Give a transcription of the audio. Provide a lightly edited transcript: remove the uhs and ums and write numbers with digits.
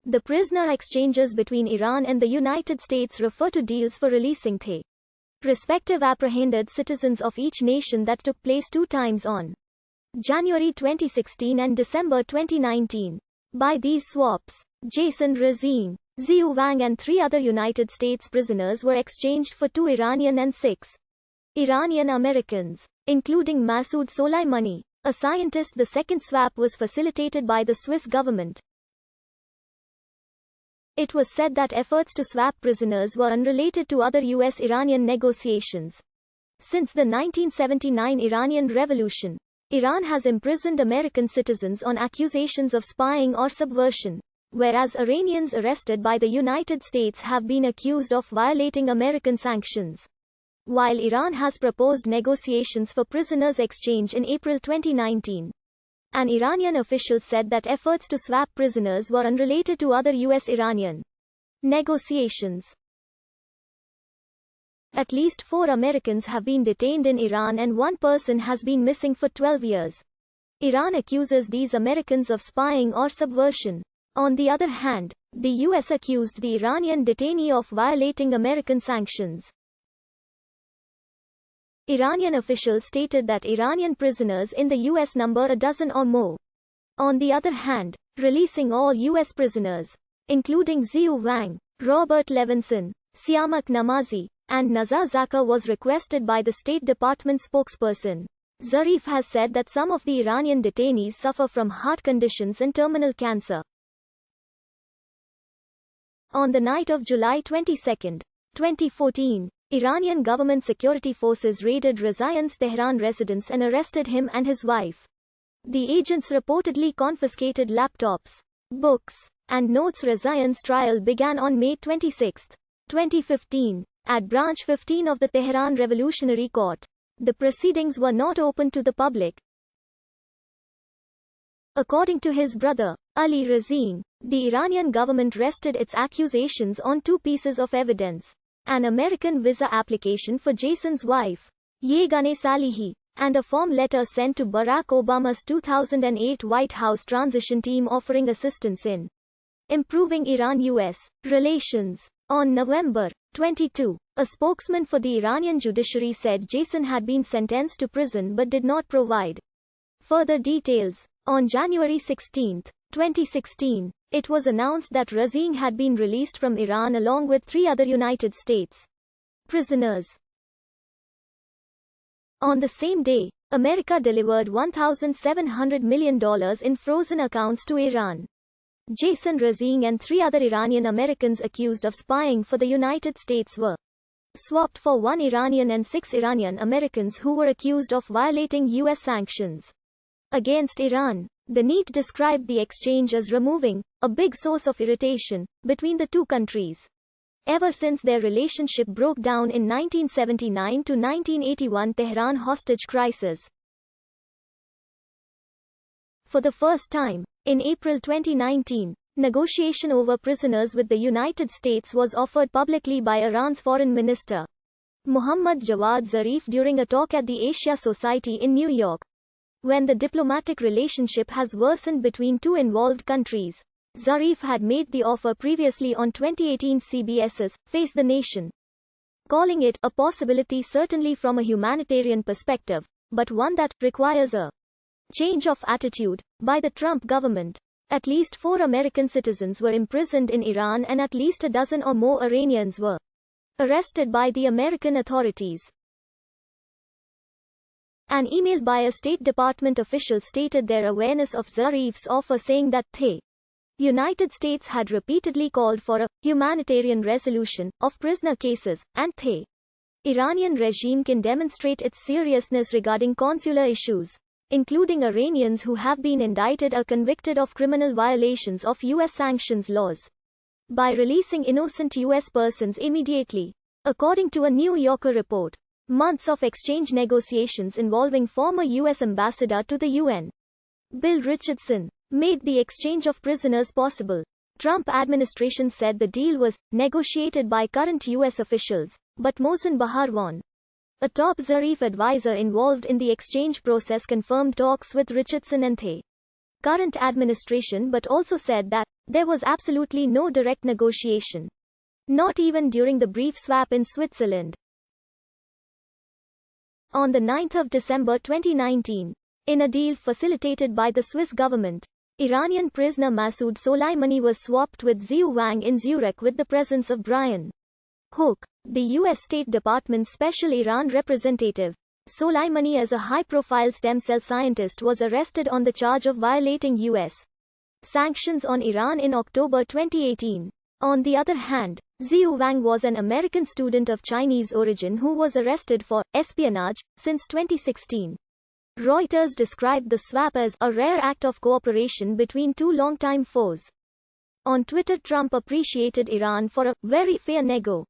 The prisoner exchanges between Iran and the United States refer to deals for releasing the respective apprehended citizens of each nation that took place 2 times on January 2016 and December 2019. By these swaps, Jason Rezaian, Xiu Wang and 3 other United States prisoners were exchanged for 2 Iranian and 6 Iranian Americans, including Masoud Soleimani, a scientist. The second swap was facilitated by the Swiss government. It was said that efforts to swap prisoners were unrelated to other US-Iranian negotiations. Since the 1979 Iranian Revolution, Iran has imprisoned American citizens on accusations of spying or subversion, whereas Iranians arrested by the United States have been accused of violating American sanctions. While Iran has proposed negotiations for prisoners exchange in April 2019, an Iranian official said that efforts to swap prisoners were unrelated to other US-Iranian negotiations. At least 4 Americans have been detained in Iran and 1 person has been missing for 12 years. Iran accuses these Americans of spying or subversion. On the other hand, the US accused the Iranian detainee of violating American sanctions. Iranian officials stated that Iranian prisoners in the US number a dozen or more. On the other hand, releasing all US prisoners, including Xiu Wang, Robert Levinson, Siamak Namazi, and Nazar Zakir, was requested by the State Department spokesperson. Zarif has said that some of the Iranian detainees suffer from heart conditions and terminal cancer. On the night of July 22, 2014, Iranian government security forces raided Rezaian's Tehran residence and arrested him and his wife. The agents reportedly confiscated laptops, books, and notes. Rezaian's trial began on May 26, 2015, at Branch 15 of the Tehran Revolutionary Court. The proceedings were not open to the public. According to his brother, Ali Rezaian, the Iranian government rested its accusations on 2 pieces of evidence: an American visa application for Jason's wife, Yeganeh Salehi, and a form letter sent to Barack Obama's 2008 White House transition team offering assistance in improving Iran-US relations. On November 22, a spokesman for the Iranian judiciary said Jason had been sentenced to prison but did not provide further details. On January 16, 2016, it was announced that Rezaian had been released from Iran along with 3 other United States prisoners. On the same day, America delivered $1,700 million in frozen accounts to Iran. Jason Rezaian and 3 other Iranian Americans accused of spying for the United States were swapped for 1 Iranian and 6 Iranian Americans who were accused of violating US sanctions against Iran. The NET described the exchange as removing a big source of irritation between the 2 countries. Ever since their relationship broke down in 1979 to 1981 Tehran hostage crisis. For the first time, in April 2019, negotiation over prisoners with the United States was offered publicly by Iran's Foreign Minister, Mohammad Javad Zarif, during a talk at the Asia Society in New York. When the diplomatic relationship has worsened between 2 involved countries, Zarif had made the offer previously on 2018 CBS's Face the Nation, calling it a possibility certainly from a humanitarian perspective, but one that requires a change of attitude by the Trump government. At least 4 American citizens were imprisoned in Iran and at least a dozen or more Iranians were arrested by the American authorities. An email by a State Department official stated their awareness of Zarif's offer, saying that the United States had repeatedly called for a humanitarian resolution of prisoner cases, and the Iranian regime can demonstrate its seriousness regarding consular issues, including Iranians who have been indicted or convicted of criminal violations of U.S. sanctions laws, by releasing innocent U.S. persons immediately. According to a New Yorker report, months of exchange negotiations involving former U.S. ambassador to the UN, Bill Richardson, made the exchange of prisoners possible. Trump administration said the deal was negotiated by current U.S. officials, but Mohsen Baharwan, a top Zarif advisor involved in the exchange process, confirmed talks with Richardson and the current administration, but also said that there was absolutely no direct negotiation. Not even during the brief swap in Switzerland. On the 9th of December 2019, in a deal facilitated by the Swiss government, Iranian prisoner Masoud Soleimani was swapped with Xiu Wang in Zurich with the presence of Brian Hook, the U.S. State Department's special Iran representative. Soleimani, as a high-profile stem cell scientist, was arrested on the charge of violating U.S. sanctions on Iran in October 2018. On the other hand, Xiu Wang was an American student of Chinese origin who was arrested for espionage since 2016. Reuters described the swap as a rare act of cooperation between two longtime foes. On Twitter, Trump appreciated Iran for a very fair nego.